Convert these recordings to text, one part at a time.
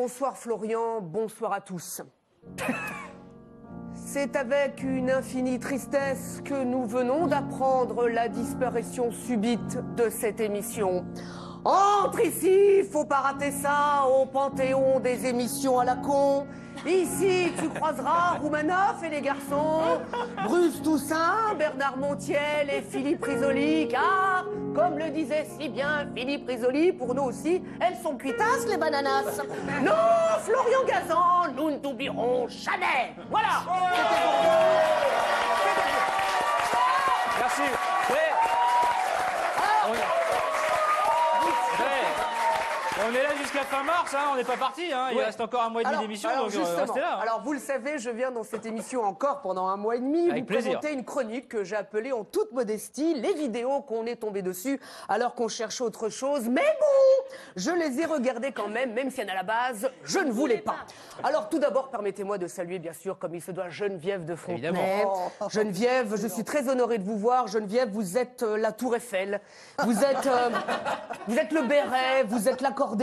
Bonsoir Florian, bonsoir à tous. C'est avec une infinie tristesse que nous venons d'apprendre la disparition subite de cette émission. Entre ici, faut pas rater ça, au panthéon des émissions à la con. Ici, tu croiseras Roumanoff et les garçons, Bruce Toussaint, Bernard Montiel et Philippe Risoli, car, comme le disait si bien Philippe Risoli, pour nous aussi, elles sont cuitasses, les bananas. Non, Florian Gazan, nous ne t'oublierons jamais. Voilà. Merci. On est là jusqu'à fin mars, hein, on n'est pas parti, hein, il reste encore un mois et demi d'émission, donc restez là. Hein. Alors vous le savez, je viens dans cette émission encore pendant un mois et demi Avec vous plaisir. présenter une chronique que j'ai appelée en toute modestie, les vidéos qu'on est tombé dessus alors qu'on cherchait autre chose. Mais bon, je les ai regardées quand même si à la base, je ne voulais pas. Alors tout d'abord, permettez-moi de saluer bien sûr, comme il se doit, Geneviève de Fontenay. Évidemment. Geneviève, je suis très honoré de vous voir. Geneviève, vous êtes la Tour Eiffel, vous êtes le béret, vous êtes l'accordéon,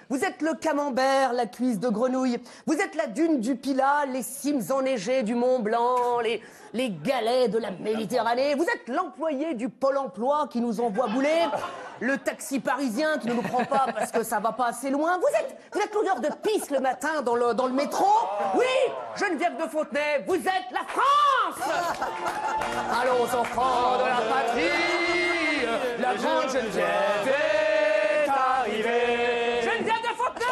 vous êtes le camembert, la cuisse de grenouille, vous êtes la dune du Pilat, les cimes enneigées du Mont Blanc, les galets de la Méditerranée, vous êtes l'employé du Pôle emploi qui nous envoie bouler, le taxi parisien qui ne nous prend pas parce que ça va pas assez loin, vous êtes l'odeur de pisse le matin dans le métro. Oui, Geneviève de Fontenay, vous êtes la France. Allons enfants de la patrie, la grande Geneviève est arrivée. Geneviève de Fontenay.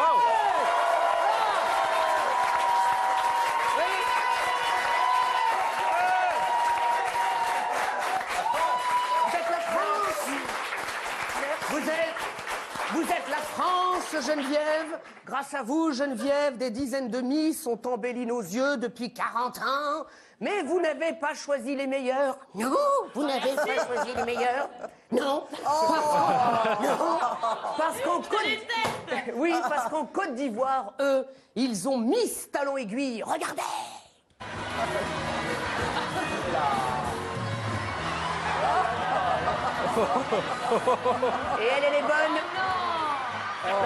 Vous êtes la France. Vous êtes la France, Geneviève. Grâce à vous, Geneviève, des dizaines de Miss ont embelli nos yeux depuis 40 ans. Mais vous n'avez pas choisi les meilleurs. Non, vous n'avez pas choisi les meilleurs. Non. Parce qu'en Côte... Oui, parce qu'en Côte d'Ivoire, eux, ils ont Miss Talon Aiguille. Regardez. Et elle est bonne.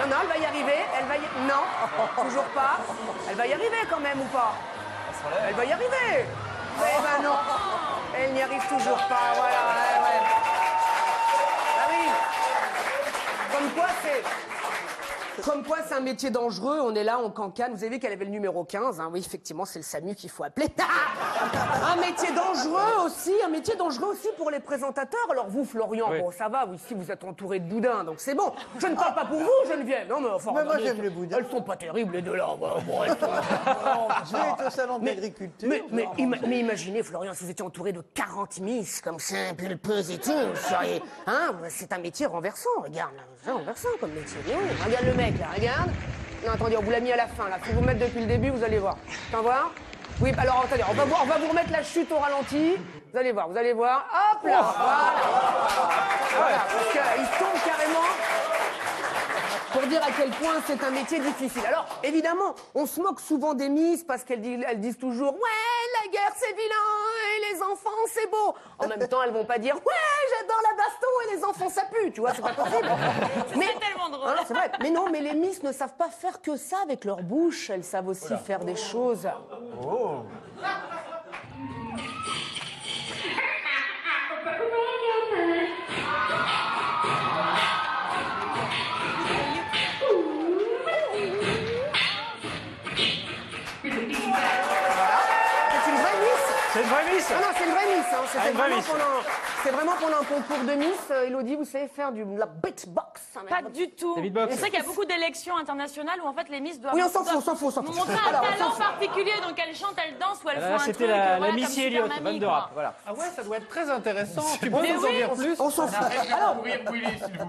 Non, elle va y arriver. Non, toujours pas. Elle va y arriver quand même ou pas? Elle va y arriver. Eh ben non, elle n'y arrive toujours pas. Voilà. Ouais. Ah oui. Comme quoi, c'est un métier dangereux. On est là, on cancane. Vous avez vu qu'elle avait le numéro 15. Hein. Oui, effectivement, c'est le SAMU qu'il faut appeler. Un métier dangereux aussi pour les présentateurs. Alors vous, Florian, Oui. bon, ça va. Vous, ici, vous êtes entouré de boudins, donc c'est bon. Je ne parle pas pour vous, Geneviève. Non, mais enfin, Mais moi, regardez, j'aime les boudins. Elles sont pas terribles, les deux là. Bon, elles sont... Je vais être au salon de l'agriculture. Mais imaginez, Florian, si vous étiez entouré de 40 miss, comme ça, pulpeuse et tout, vous seriez... Hein, c'est un métier renversant, regarde, là. C'est renversant comme métier. Bien, regarde le mec, là, regarde. Non, attendez, on vous l'a mis à la fin, là. Faut vous mettre depuis le début, vous allez voir. T'en voir? Oui, alors, attendez, on va vous remettre la chute au ralenti. Vous allez voir. Hop là, voilà, parce qu'il tombe carrément... Pour dire à quel point c'est un métier difficile. Alors, évidemment, on se moque souvent des Miss parce qu'elles disent toujours « Ouais, la guerre, c'est vilain, et les enfants, c'est beau ». En même temps, elles vont pas dire « Ouais, j'adore la baston, et les enfants, ça pue ». Tu vois, c'est pas possible. C'est tellement drôle. C'est vrai. Mais non, mais les Miss ne savent pas faire que ça avec leur bouche. Elles savent aussi faire des choses. C'est une vraie Miss. C'est une vraie Miss. Non, c'est une vraie Miss. Hein. C'était une vraie vraiment, Miss. vraiment pendant un concours de Miss. Elodie, vous savez faire de la beatbox. Hein, Pas du tout. Des beatbox. Je sais qu'il y a beaucoup d'élections internationales où en fait les Miss doivent Oui, on s'en fout. montrer un Alors, talent particulier, donc elles chantent, elles dansent ou elles font un truc. C'était la voilà, Missy comme Elliott, Super fan Mamie, de quoi. rap. Voilà. Ah ouais, ça doit être très intéressant. Tu peux Mais nous en oui. dire plus? On s'en fout.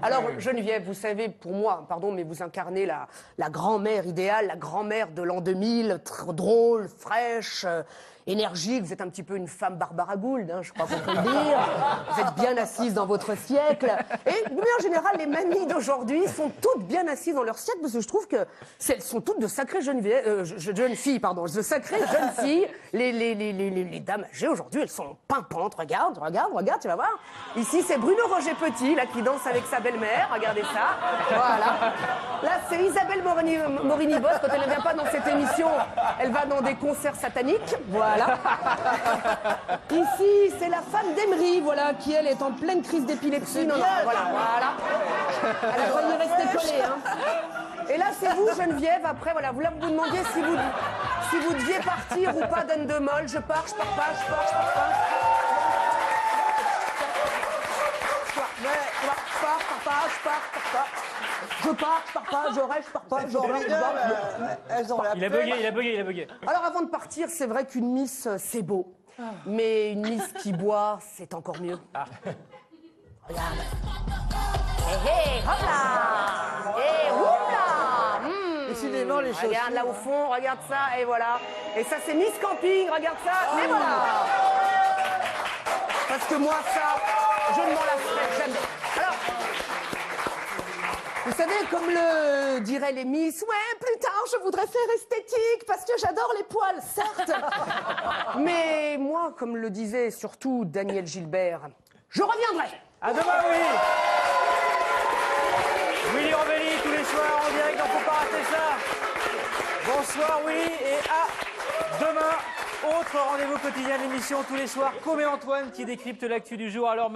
Alors, Geneviève, vous savez, pour moi, pardon, mais vous incarnez la grand-mère idéale, la grand-mère de l'an 2000, drôle, fraîche. énergique, vous êtes un petit peu une femme Barbara Gould, hein, je crois qu'on peut le dire. Vous êtes bien assise dans votre siècle. Et de manière générale, les mamies d'aujourd'hui sont toutes bien assises dans leur siècle, parce que je trouve que elles sont toutes de sacrées jeunes filles, pardon, de sacrées jeunes filles. Les dames âgées aujourd'hui, elles sont pimpantes. Regarde, tu vas voir. Ici, c'est Bruno Roger Petit, là, qui danse avec sa belle-mère. Regardez ça. Voilà. Là, c'est Isabelle Morini-Bosse. Quand elle ne vient pas dans cette émission, elle va dans des concerts sataniques. Voilà. Ici, c'est la femme d'Emery, voilà, qui, elle, est en pleine crise d'épilepsie. Non, voilà. Elle va y rester collée, hein. Et là, c'est vous, Geneviève, après, voilà, vous demandiez si vous deviez partir ou pas d'Endemol. Je pars pas. Je pars pas. Il a bugué. Alors, avant de partir, c'est vrai qu'une Miss, c'est beau. Mais une Miss qui boit, c'est encore mieux. Regarde. Hé, hop là. Et oula. Décidément, les chaussures. Regarde là au fond, regarde ça, et voilà. Et ça, c'est Miss Camping, regarde ça, et voilà. Parce que moi, ça, je ne m'en lasserai jamais. Alors, vous savez, comme le diraient les Miss, ouais, plus tard, je voudrais faire esthétique, parce que j'adore les poils, certes. Mais moi, comme le disait surtout Daniel Gilbert, je reviendrai. À demain, Willy. Willy Orbelli, tous les soirs en direct dans Faut pas rater ça. Bonsoir, Willy, et à demain. Autre rendez-vous quotidien de l'émission tous les soirs, comme Antoine qui décrypte l'actu du jour. Alors,